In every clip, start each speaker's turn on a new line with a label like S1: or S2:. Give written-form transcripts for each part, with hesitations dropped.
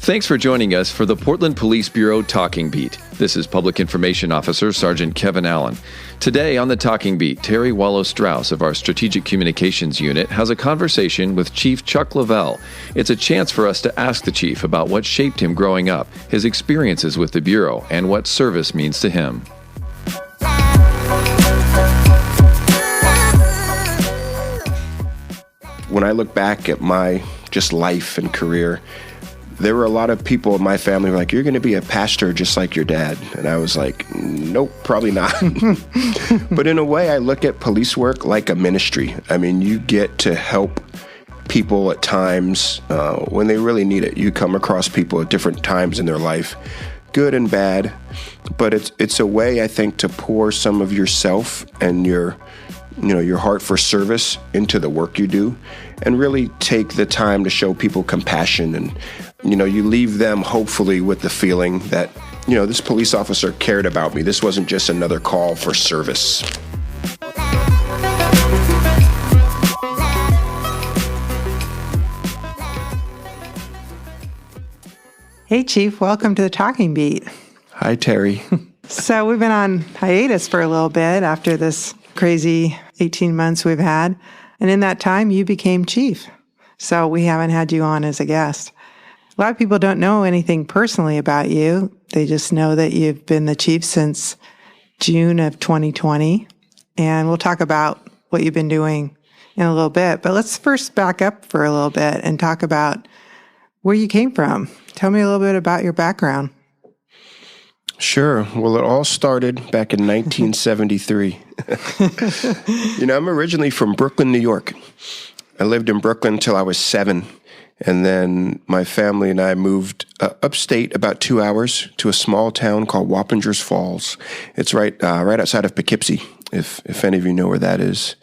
S1: Thanks for joining us for the Portland Police Bureau Talking Beat. This is Public Information Officer Sergeant Kevin Allen. Today on the Talking Beat, Terry Wallow-Strauss of our Strategic Communications Unit has a conversation with Chief Chuck Lovell. It's a chance for us to ask the Chief about what shaped him growing up, his experiences with the Bureau, and what service means to him.
S2: When I look back at my just life and career, there were a lot of people in my family who were like, "You're going to be a pastor just like your dad." And I was like, nope, probably not. But in a way, I look at police work like a ministry. I mean, you get to help people at times when they really need it. You come across people at different times in their life, good and bad. But it's a way, I think, to pour some of yourself and your heart for service into the work you do, and really take the time to show people compassion. And, you leave them hopefully with the feeling that, this police officer cared about me. This wasn't just another call for service.
S3: Hey, Chief, welcome to the Talking Beat.
S2: Hi, Terry.
S3: So we've been on hiatus for a little bit after this crazy 18 months we've had. And in that time, you became chief. So we haven't had you on as a guest. A lot of people don't know anything personally about you. They just know that you've been the chief since June of 2020. And we'll talk about what you've been doing in a little bit. But let's first back up for a little bit and talk about where you came from. Tell me a little bit about your background.
S2: Sure. Well, it all started back in 1973. I'm originally from Brooklyn, New York. I lived in Brooklyn until I was 7. And then my family and I moved upstate about 2 hours to a small town called Wappingers Falls. It's right outside of Poughkeepsie, if any of you know where that is.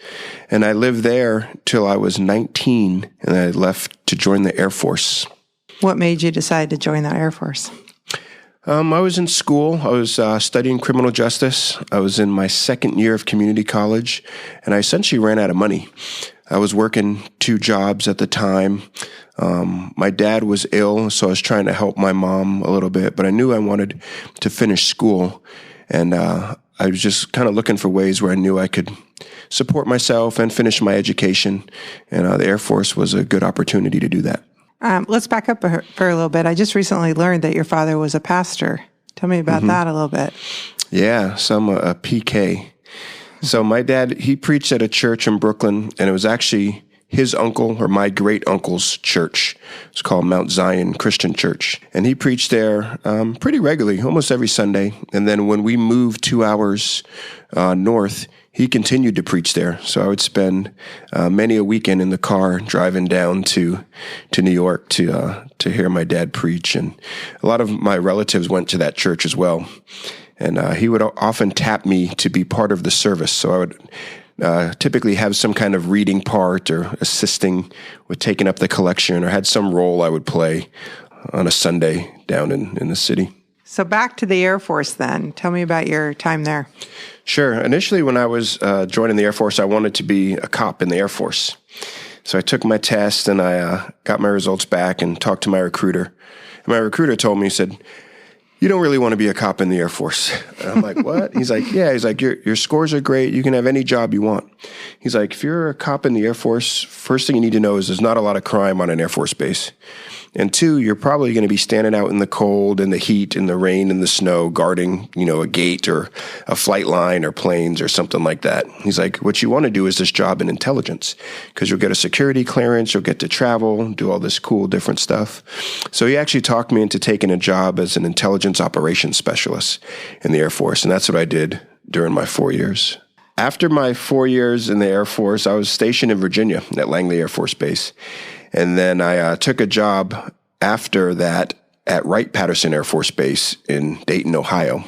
S2: And I lived there till I was 19, and I left to join the Air Force.
S3: What made you decide to join the Air Force?
S2: I was in school. I was studying criminal justice. I was in my second year of community college, and I essentially ran out of money. I was working 2 jobs at the time. My dad was ill, so I was trying to help my mom a little bit, but I knew I wanted to finish school, and I was just kind of looking for ways where I knew I could support myself and finish my education, and the Air Force was a good opportunity to do that.
S3: Let's back up for a little bit. I just recently learned that your father was a pastor. Tell me about that a little bit.
S2: Yeah, so I'm a PK. So my dad, he preached at a church in Brooklyn, and it was actually his uncle or my great uncle's church. It's called Mount Zion Christian Church. And he preached there pretty regularly, almost every Sunday. And then when we moved 2 hours north, he continued to preach there. So I would spend many a weekend in the car driving down to New York to hear my dad preach. And a lot of my relatives went to that church as well. And he would often tap me to be part of the service. So I would typically have some kind of reading part or assisting with taking up the collection, or had some role I would play on a Sunday down in the city.
S3: So back to the Air Force then. Tell me about your time there.
S2: Sure. Initially, when I was joining the Air Force, I wanted to be a cop in the Air Force. So I took my test and I got my results back and talked to my recruiter. And my recruiter told me, he said, "You don't really want to be a cop in the Air Force." And I'm like, "What?" He's like, "Yeah." He's like, your scores are great. You can have any job you want. He's like, "If you're a cop in the Air Force, first thing you need to know is there's not a lot of crime on an Air Force base. And 2, you're probably going to be standing out in the cold and the heat and the rain and the snow guarding, a gate or a flight line or planes or something like that." He's like, "What you want to do is this job in intelligence, because you'll get a security clearance, you'll get to travel, do all this cool different stuff." So he actually talked me into taking a job as an intelligence operations specialist in the Air Force. And that's what I did during my 4 years. After my 4 years in the Air Force, I was stationed in Virginia at Langley Air Force Base. And then I took a job after that at Wright-Patterson Air Force Base in Dayton, Ohio.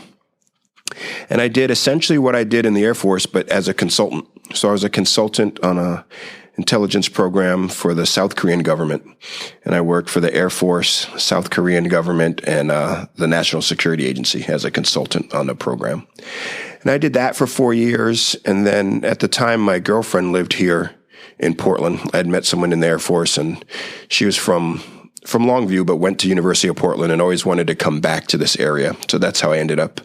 S2: And I did essentially what I did in the Air Force, but as a consultant. So I was a consultant on a intelligence program for the South Korean government. And I worked for the Air Force, South Korean government, and the National Security Agency as a consultant on the program. And I did that for 4 years. And then at the time, my girlfriend lived here in Portland. I had met someone in the Air Force, and she was from from Longview, but went to University of Portland and always wanted to come back to this area. So that's how I ended up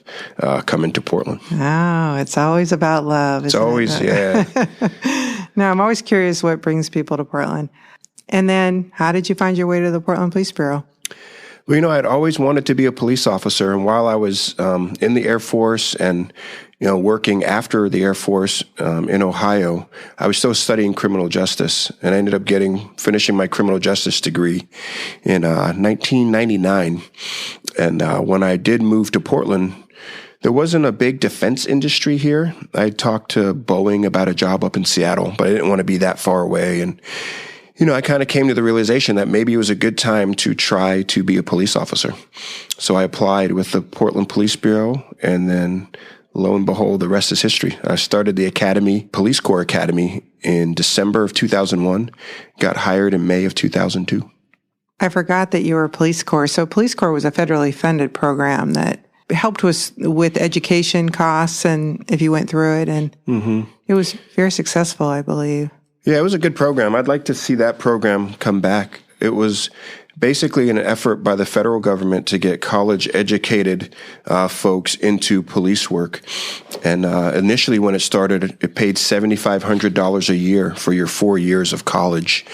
S2: coming to Portland.
S3: Oh, it's always about love.
S2: It's always, yeah.
S3: No, I'm always curious what brings people to Portland. And then how did you find your way to the Portland Police Bureau?
S2: Well, I'd always wanted to be a police officer. And while I was in the Air Force and, working after the Air Force in Ohio, I was still studying criminal justice. And I ended up finishing my criminal justice degree in 1999. And when I did move to Portland, there wasn't a big defense industry here. I talked to Boeing about a job up in Seattle, but I didn't want to be that far away. And I kind of came to the realization that maybe it was a good time to try to be a police officer. So I applied with the Portland Police Bureau, and then lo and behold, the rest is history. I started the academy, Police Corps Academy, in December of 2001, got hired in May of 2002.
S3: I forgot that you were a Police Corps. So Police Corps was a federally funded program that helped with education costs, and if you went through it, and it was very successful, I believe.
S2: Yeah, it was a good program. I'd like to see that program come back. It was basically an effort by the federal government to get college-educated folks into police work. And initially when it started, it paid $7,500 a year for your 4 years of college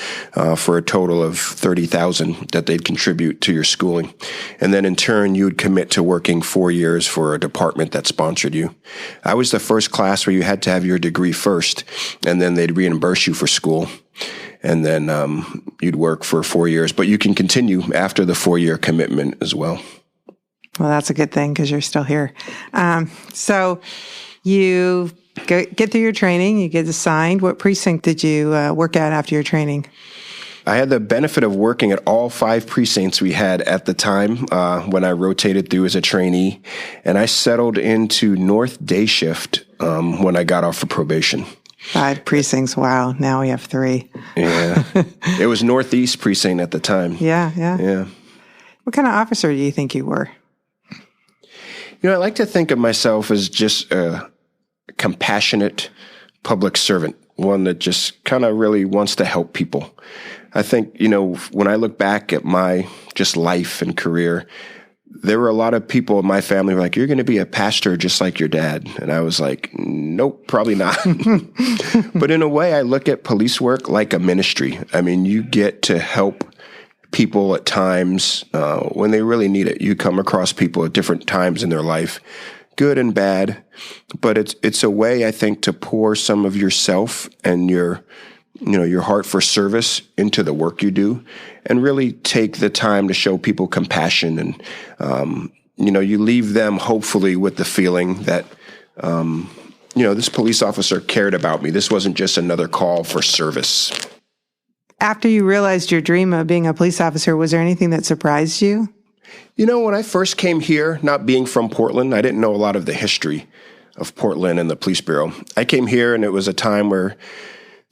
S2: for a total of $30,000 that they'd contribute to your schooling. And then in turn, you'd commit to working 4 years for a department that sponsored you. I was the first class where you had to have your degree first, and then they'd reimburse you for school. And then you'd work for 4 years, but you can continue after the 4-year commitment as well.
S3: Well, that's a good thing because you're still here. So you get through your training, you get assigned. What precinct did you work at after your training?
S2: I had the benefit of working at all 5 precincts we had at the time when I rotated through as a trainee, and I settled into North Day Shift when I got off for probation.
S3: 5 precincts. Wow. Now we have 3.
S2: Yeah. It was Northeast Precinct at the time.
S3: Yeah. What kind of officer do you think you were?
S2: I like to think of myself as just a compassionate public servant, one that just kind of really wants to help people. I think, when I look back at my just life and career, there were a lot of people in my family who were like, you're going to be a pastor just like your dad. And I was like, nope, probably not. But in a way, I look at police work like a ministry. I mean, you get to help people at times when they really need it. You come across people at different times in their life, good and bad. But it's a way, I think, to pour some of yourself and your heart for service into the work you do, and really take the time to show people compassion. And, you leave them hopefully with the feeling that, this police officer cared about me. This wasn't just another call for service.
S3: After you realized your dream of being a police officer, was there anything that surprised you?
S2: When I first came here, not being from Portland, I didn't know a lot of the history of Portland and the police bureau. I came here and it was a time where,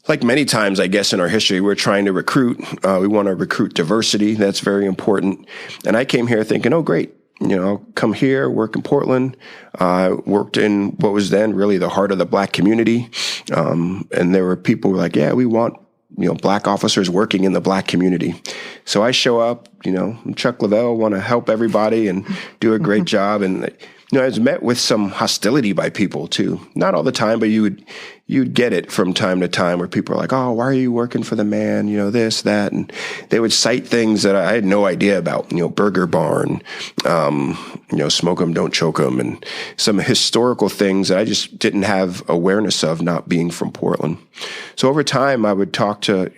S2: like many times, I guess, in our history, we're trying to recruit. We want to recruit diversity. That's very important. And I came here thinking, oh, great. I'll come here, work in Portland. Worked in what was then really the heart of the Black community. And there were people who were like, yeah, we want, Black officers working in the Black community. So I show up, I'm Chuck Lovell, want to help everybody and do a great job. And, I was met with some hostility by people too. Not all the time, but you'd get it from time to time where people are like, oh, why are you working for the man? This, that. And they would cite things that I had no idea about, Burger Barn, smoke 'em, don't choke 'em, and some historical things that I just didn't have awareness of, not being from Portland. So over time, I would talk to,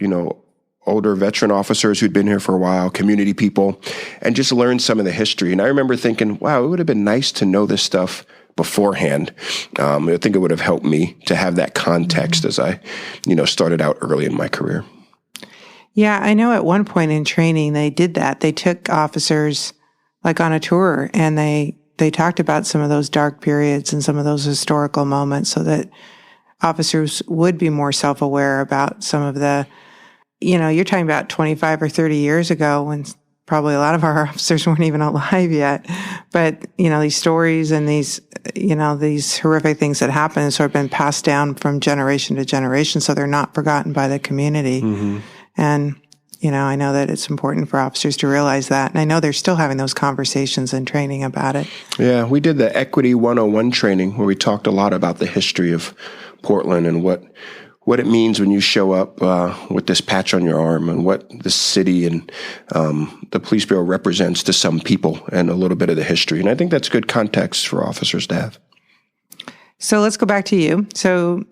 S2: older veteran officers who'd been here for a while, community people, and just learn some of the history. And I remember thinking, wow, it would have been nice to know this stuff beforehand. I think it would have helped me to have that context as I, started out early in my career.
S3: Yeah, I know at one point in training, they did that. They took officers like on a tour, and they talked about some of those dark periods and some of those historical moments so that officers would be more self-aware about some of the, you're talking about 25 or 30 years ago when probably a lot of our officers weren't even alive yet. But, these stories and these horrific things that happen have sort of been passed down from generation to generation. So they're not forgotten by the community. Mm-hmm. And, I know that it's important for officers to realize that. And I know they're still having those conversations and training about it.
S2: Yeah, we did the Equity 101 training where we talked a lot about the history of Portland and what it means when you show up with this patch on your arm and what the city and the police bureau represents to some people and a little bit of the history. And I think that's good context for officers to have.
S3: So let's go back to you. So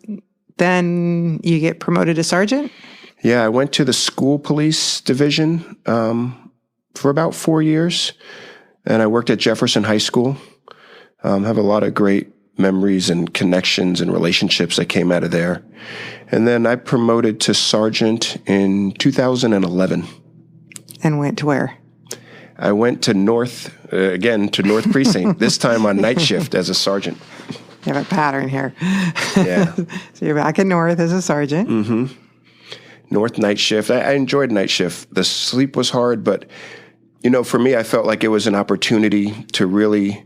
S3: then you get promoted to sergeant?
S2: Yeah, I went to the school police division for about 4 years, and I worked at Jefferson High School. Have a lot of great memories and connections and relationships that came out of there. And then I promoted to sergeant in 2011.
S3: And went to where?
S2: I went to North Precinct, this time on night shift as a sergeant.
S3: You have a pattern here.
S2: Yeah.
S3: So you're back at North as a sergeant.
S2: Mm-hmm. North night shift. I enjoyed night shift. The sleep was hard, but, for me, I felt like it was an opportunity to really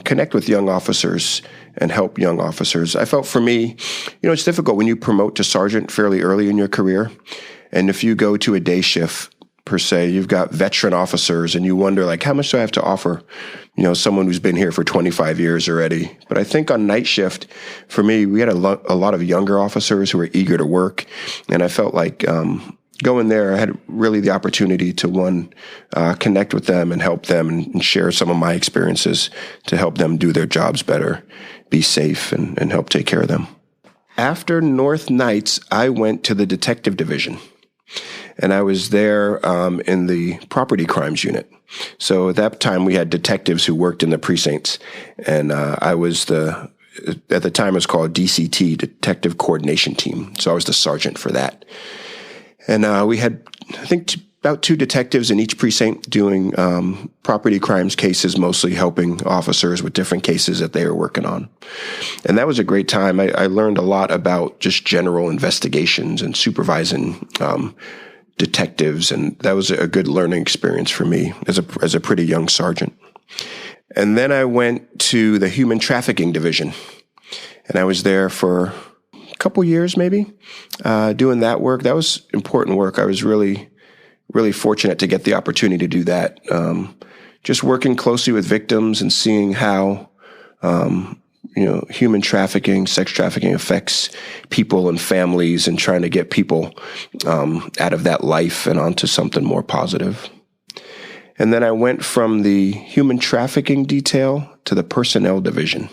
S2: connect with young officers and help young officers. I felt for me, it's difficult when you promote to sergeant fairly early in your career. And if you go to a day shift, per se, you've got veteran officers and you wonder, like, how much do I have to offer, someone who's been here for 25 years already? But I think on night shift, for me, we had a lot of younger officers who were eager to work. And I felt like going there, I had really the opportunity to, connect with them and help them and share some of my experiences to help them do their jobs better, be safe, and help take care of them. After North Nights, I went to the detective division. And I was there in the property crimes unit. So at that time, we had detectives who worked in the precincts. And I was at the time it was called DCT, Detective Coordination Team. So I was the sergeant for that. And we had, I think, about 2 detectives in each precinct doing property crimes cases, mostly helping officers with different cases that they were working on. And that was a great time. I learned a lot about just general investigations and supervising detectives, and that was a good learning experience for me as a pretty young sergeant. And then I went to the human trafficking division, and I was there for a couple years, maybe, doing that work. That was important work. I was really fortunate to get the opportunity to do that. Just working closely with victims and seeing how, human trafficking, sex trafficking affects people and families, and trying to get people out of that life and onto something more positive. And then I went from the human trafficking detail to the personnel division.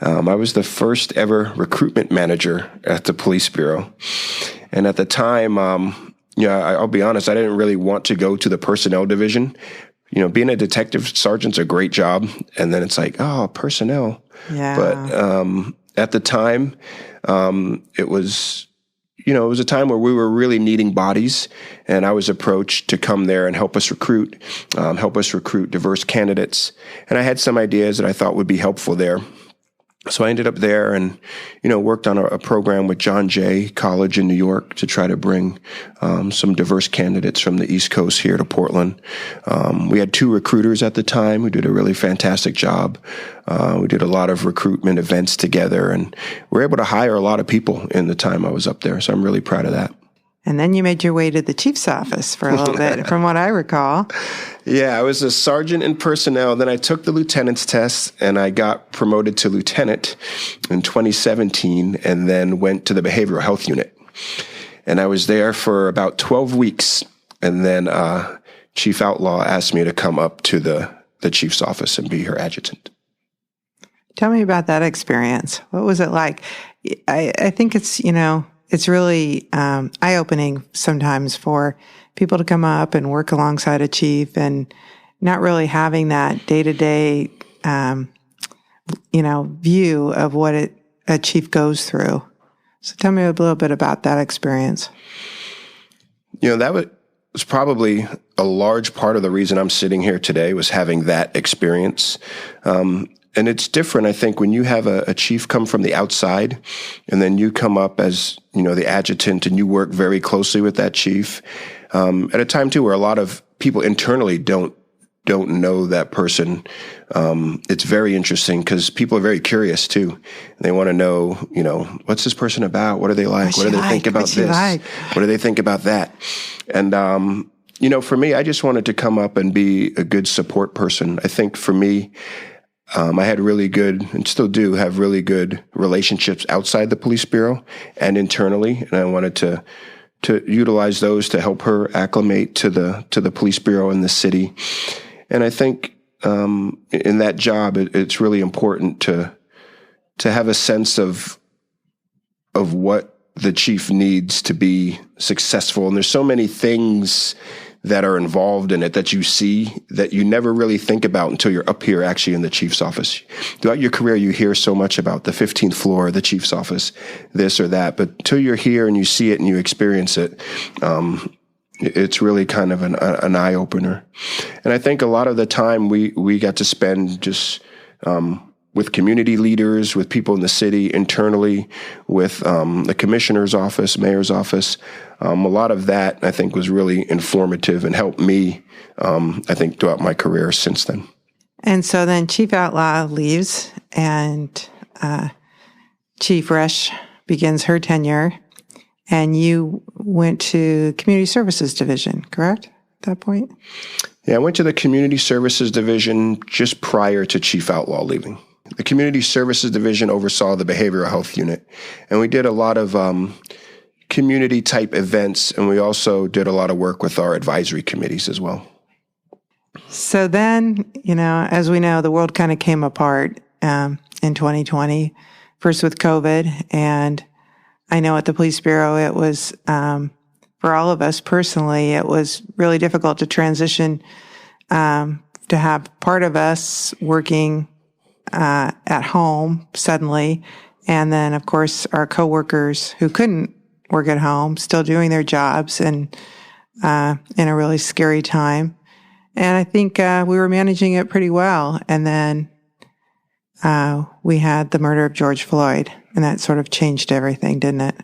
S2: I was the first ever recruitment manager at the police bureau. And at the time, I'll be honest, I didn't really want to go to the personnel division. Being a detective sergeant's a great job. And then it's like, oh, personnel.
S3: Yeah.
S2: But at the time, it was a time where we were really needing bodies. And I was approached to come there and help us recruit diverse candidates. And I had some ideas that I thought would be helpful there. So I ended up there and, worked on a program with John Jay College in New York to try to bring some diverse candidates from the East Coast here to Portland. We had 2 recruiters at the time who did a really fantastic job. We did a lot of recruitment events together, and we were able to hire a lot of people in the time I was up there. So I'm really proud of that.
S3: And then you made your way to the chief's office for a little bit, from what I recall.
S2: Yeah, I was a sergeant in personnel. Then I took the lieutenant's test, and I got promoted to lieutenant in 2017, and then went to the behavioral health unit. And I was there for about 12 weeks, and then Chief Outlaw asked me to come up to the chief's office and be her adjutant.
S3: Tell me about that experience. What was it like? I think it's, it's really eye-opening sometimes for people to come up and work alongside a chief and not really having that day-to-day, view of what a chief goes through. So tell me a little bit about that experience.
S2: That was probably a large part of the reason I'm sitting here today, was having that experience. And it's different, I think, when you have a chief come from the outside and then you come up as, the adjutant, and you work very closely with that chief. At a time, too, where a lot of people internally don't don't know that person, it's very interesting because people are very curious too. They want to know, what's this person about? What are they like? What do they think about this? What do they think about that? And, for me, I just wanted to come up and be a good support person. I think for me, I had really good, and still do have really good relationships outside the police bureau and internally. And I wanted to utilize those to help her acclimate to the police bureau in the city. And I think in that job, it's really important to have a sense of what the chief needs to be successful. And there's so many things that are involved in it that you see that you never really think about until you're up here actually in the chief's office. Throughout your career, you hear so much about the 15th floor, the chief's office, this or that. But until you're here and you see it and you experience it, it's really kind of an eye-opener. And I think a lot of the time we got to spend just with community leaders, with people in the city, internally, with the commissioner's office, mayor's office. A lot of that, I think, was really informative and helped me, I think, throughout my career since then.
S3: And so then Chief Outlaw leaves, and Chief Resch begins her tenure, and you went to Community Services Division, correct, at that point?
S2: Yeah, I went to the Community Services Division just prior to Chief Outlaw leaving. The Community Services Division oversaw the Behavioral Health Unit, and we did a lot of community-type events, and we also did a lot of work with our advisory committees as well.
S3: So then, as we know, the world kind of came apart in 2020, first with COVID, and I know at the Police Bureau it was, for all of us personally, it was really difficult to transition to have part of us working at home suddenly, and then, of course, our coworkers who couldn't work at home, still doing their jobs, and in a really scary time. And I think we were managing it pretty well. And then we had the murder of George Floyd, and that sort of changed everything, didn't it?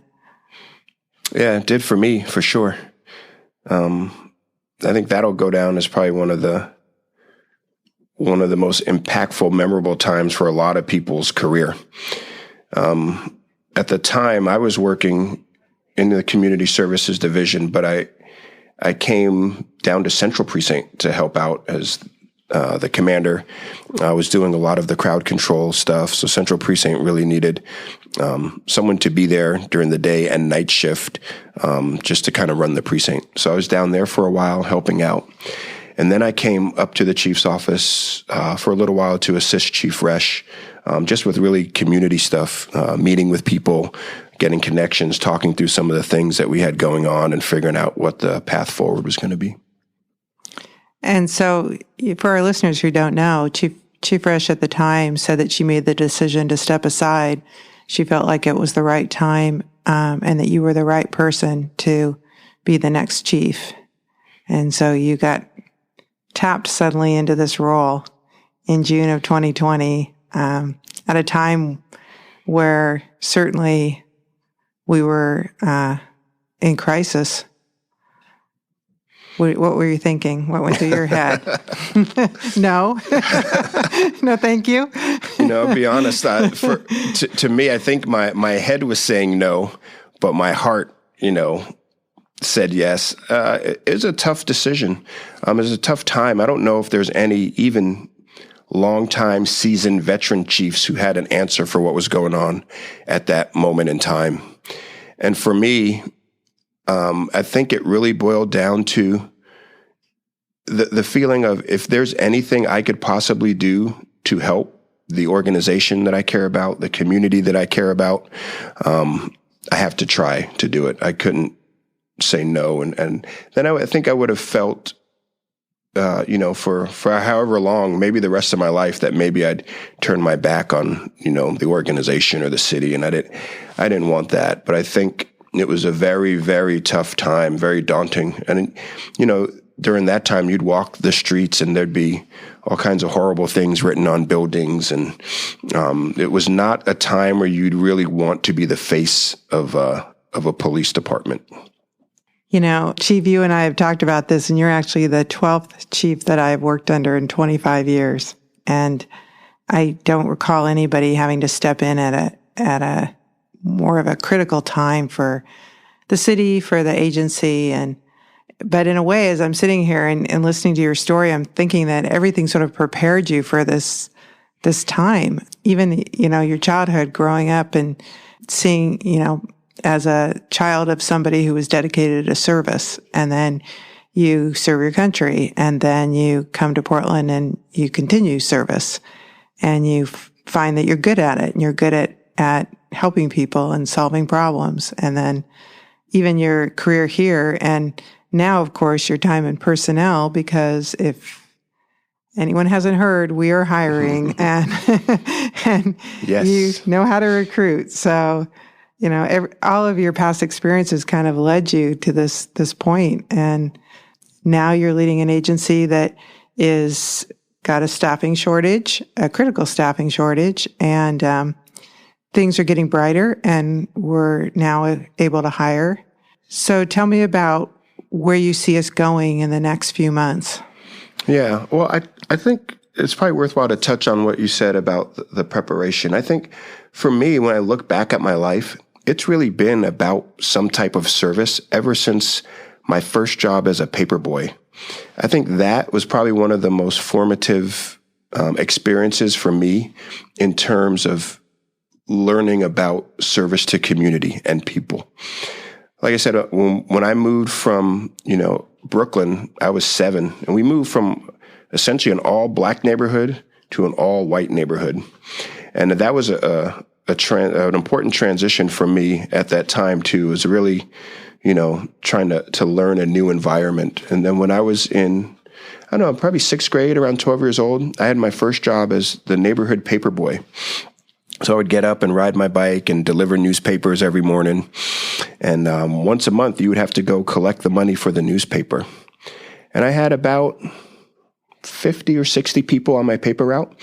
S2: Yeah, it did for me, for sure. I think that'll go down as probably one of the most impactful, memorable times for a lot of people's career. At the time, I was working in the Community Services Division, but I came down to Central Precinct to help out as the commander. I was doing a lot of the crowd control stuff, so Central Precinct really needed someone to be there during the day and night shift just to kind of run the precinct. So I was down there for a while helping out. And then I came up to the chief's office for a little while to assist Chief Resch, just with really community stuff, meeting with people, getting connections, talking through some of the things that we had going on and figuring out what the path forward was going to be.
S3: And so for our listeners who don't know, Chief Resch at the time said that she made the decision to step aside. She felt like it was the right time and that you were the right person to be the next chief. And so you got tapped suddenly into this role in June of 2020 at a time where certainly we were in crisis. What were you thinking? What went through your head? No? No, thank you?
S2: I'll be honest. To me, I think my head was saying no, but my heart, said yes. It was a tough decision. It was a tough time. I don't know if there's any even longtime seasoned veteran chiefs who had an answer for what was going on at that moment in time. And for me, I think it really boiled down to the feeling of if there's anything I could possibly do to help the organization that I care about, the community that I care about, I have to try to do it. I couldn't say no. And then I think I would have felt, for however long, maybe the rest of my life, that maybe I'd turn my back on, the organization or the city. And I didn't want that. But I think it was a very, very tough time, very daunting. And, during that time, you'd walk the streets and there'd be all kinds of horrible things written on buildings. And it was not a time where you'd really want to be the face of a police department.
S3: Chief, you and I have talked about this, and you're actually the 12th chief that I've worked under in 25 years. And I don't recall anybody having to step in at a more of a critical time for the city, for the agency. But in a way, as I'm sitting here and listening to your story, I'm thinking that everything sort of prepared you for this time. Even, your childhood growing up and seeing, as a child of somebody who was dedicated to service, and then you serve your country, and then you come to Portland and you continue service, and you find that you're good at it, and you're good at helping people and solving problems. And then even your career here, and now, of course, your time in personnel, because if anyone hasn't heard, we are hiring and
S2: yes.
S3: You know how to recruit. So, all of your past experiences kind of led you to this point. And now you're leading an agency that is got a staffing shortage, a critical staffing shortage, and things are getting brighter, and we're now able to hire. So tell me about where you see us going in the next few months.
S2: Yeah, well, I think it's probably worthwhile to touch on what you said about the preparation. I think for me, when I look back at my life, it's really been about some type of service ever since my first job as a paper boy. I think that was probably one of the most formative experiences for me in terms of learning about service to community and people. Like I said, when I moved from, Brooklyn, I was 7, and we moved from essentially an all-black neighborhood to an all-white neighborhood. And that was an important transition for me at that time, too. It was really, trying to learn a new environment. And then when I was in, probably 6th grade, around 12 years old, I had my first job as the neighborhood paper boy. So I would get up and ride my bike and deliver newspapers every morning. And once a month, you would have to go collect the money for the newspaper. And I had about 50 or 60 people on my paper route.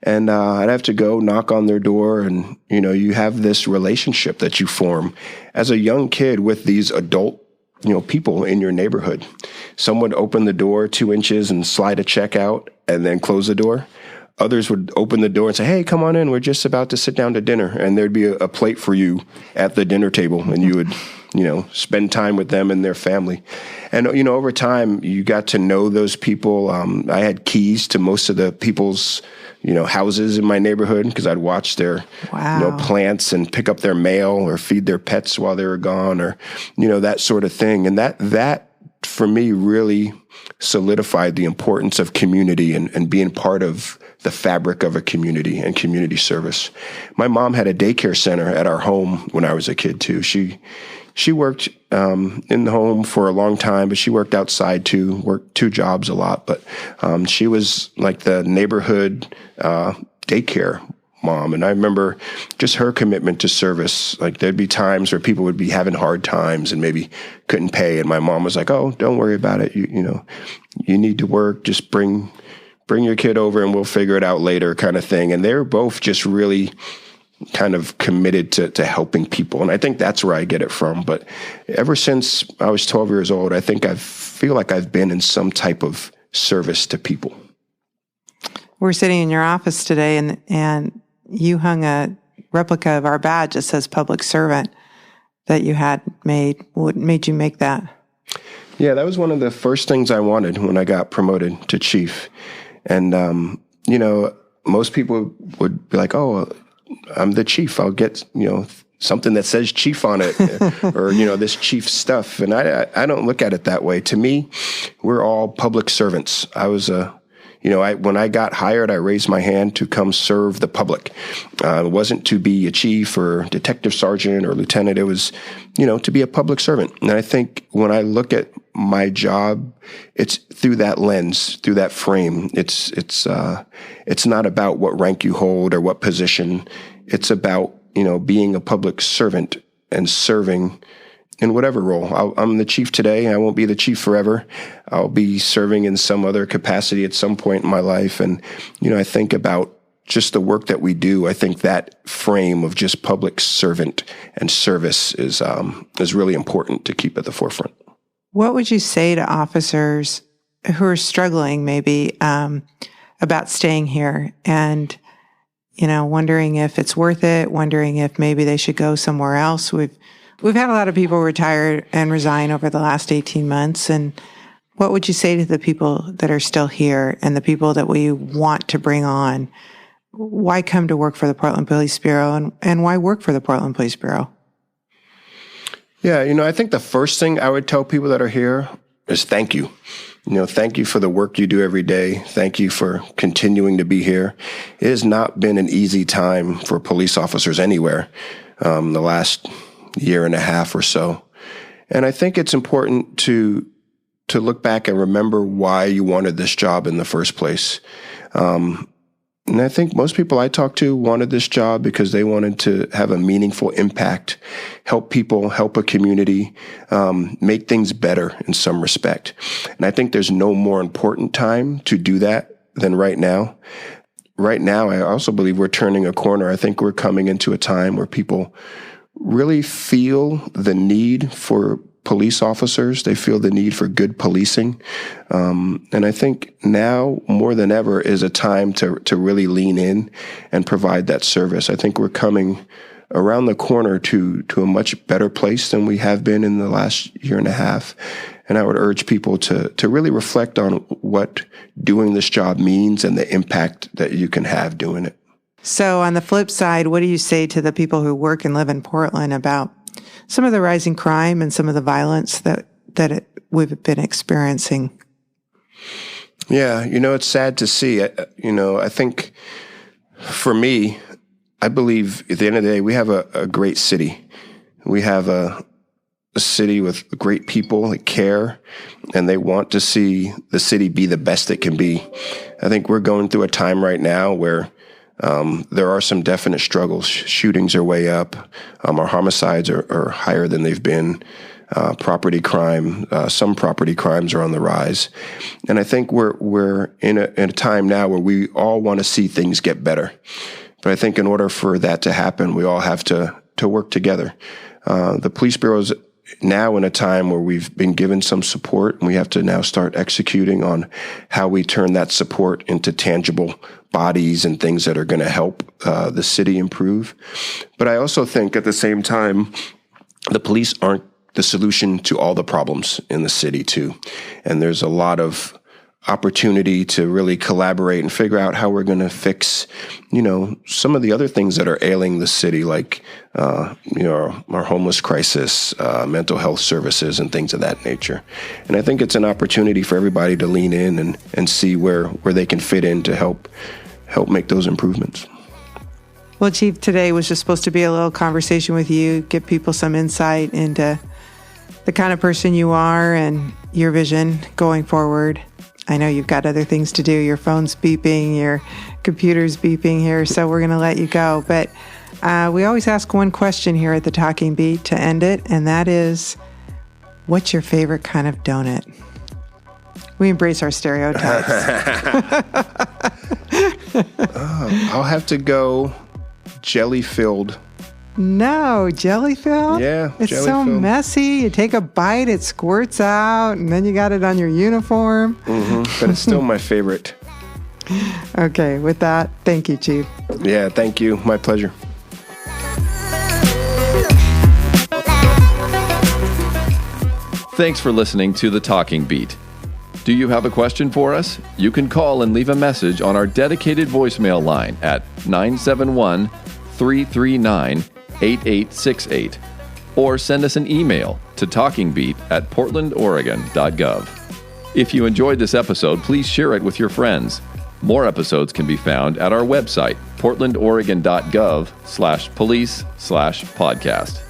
S2: And I'd have to go knock on their door. And, you have this relationship that you form as a young kid with these adult, people in your neighborhood. Some would open the door 2 inches and slide a check out and then close the door. Others would open the door and say, "Hey, come on in. We're just about to sit down to dinner." And there'd be a plate for you at the dinner table, and you would, spend time with them and their family. And, over time, you got to know those people. I had keys to most of the people's, houses in my neighborhood because I'd watch their, plants and pick up their mail or feed their pets while they were gone, or, that sort of thing. And that for me really solidified the importance of community and being part of the fabric of a community and community service. My mom had a daycare center at our home when I was a kid too. She worked in the home for a long time, but she worked outside too, worked 2 jobs a lot. But she was like the neighborhood daycare mom. And I remember just her commitment to service. Like there'd be times where people would be having hard times and maybe couldn't pay. And my mom was like, "Oh, don't worry about it. You need to work. Just bring your kid over and we'll figure it out later," kind of thing. And they were both just really kind of committed to helping people. And I think that's where I get it from. But ever since I was 12 years old, I think I feel like I've been in some type of service to people.
S3: We're sitting in your office today, and you hung a replica of our badge that says public servant that you had made. What made you make that?
S2: Yeah, that was one of the first things I wanted when I got promoted to chief. And, most people would be like, "Oh, I'm the chief. I'll get, something that says chief on it or, this chief stuff." And I don't look at it that way. To me, we're all public servants. I was when I got hired, I raised my hand to come serve the public. It wasn't to be a chief or detective sergeant or lieutenant. It was, to be a public servant. And I think when I look at my job, it's through that lens, through that frame. It's not about what rank you hold or what position. It's about, being a public servant and serving in whatever role. I'm the chief today. I won't be the chief forever. I'll be serving in some other capacity at some point in my life. And, I think about just the work that we do. I think that frame of just public servant and service is really important to keep at the forefront.
S3: What would you say to officers who are struggling maybe about staying here and, wondering if it's worth it, wondering if maybe they should go somewhere else? We've had a lot of people retire and resign over the last 18 months. And what would you say to the people that are still here and the people that we want to bring on? Why come to work for the Portland Police Bureau and why work for the Portland Police Bureau?
S2: Yeah, I think the first thing I would tell people that are here is thank you. Thank you for the work you do every day. Thank you for continuing to be here. It has not been an easy time for police officers anywhere the last year and a half or so. And I think it's important to look back and remember why you wanted this job in the first place. And I think most people I talk to wanted this job because they wanted to have a meaningful impact, help people, help a community, make things better in some respect. And I think there's no more important time to do that than right now. Right now, I also believe we're turning a corner. I think we're coming into a time where people really feel the need for police officers. They feel the need for good policing. And I think now more than ever is a time to really lean in and provide that service. I think we're coming around the corner to a much better place than we have been in the last year and a half. And I would urge people to really reflect on what doing this job means and the impact that you can have doing it.
S3: So on the flip side, what do you say to the people who work and live in Portland about some of the rising crime and some of the violence that we've been experiencing?
S2: Yeah, it's sad to see. I think for me, I believe at the end of the day, we have a great city. We have a city with great people that care, and they want to see the city be the best it can be. I think we're going through a time right now where there are some definite struggles. Shootings are way up. Our homicides are higher than they've been. Property crime, some property crimes are on the rise. And I think we're in a time now where we all want to see things get better. But I think in order for that to happen, we all have to work together. The police bureau is now in a time where we've been given some support, and we have to now start executing on how we turn that support into tangible bodies and things that are going to help the city improve. But I also think at the same time, the police aren't the solution to all the problems in the city too. And there's a lot of opportunity to really collaborate and figure out how we're going to fix, some of the other things that are ailing the city, like, our homeless crisis, mental health services and things of that nature. And I think it's an opportunity for everybody to lean in and see where they can fit in to help make those improvements.
S3: Well, Chief, today was just supposed to be a little conversation with you, give people some insight into the kind of person you are and your vision going forward. I know you've got other things to do. Your phone's beeping, your computer's beeping here, so we're going to let you go. But we always ask one question here at the Talking Beat to end it, and that is, what's your favorite kind of donut? We embrace our stereotypes.
S2: I'll have to go jelly-filled.
S3: No, jelly-filled?
S2: Yeah,
S3: it's
S2: jelly-filled.
S3: So messy. You take a bite, it squirts out, and then you got it on your uniform.
S2: But it's still my favorite.
S3: Okay, with that, thank you, Chief.
S2: Yeah, thank you. My pleasure.
S1: Thanks for listening to The Talking Beat. Do you have a question for us? You can call and leave a message on our dedicated voicemail line at 971-339-8868 or send us an email to talkingbeat@portlandoregon.gov. If you enjoyed this episode, please share it with your friends. More episodes can be found at our website, portlandoregon.gov/police/podcast.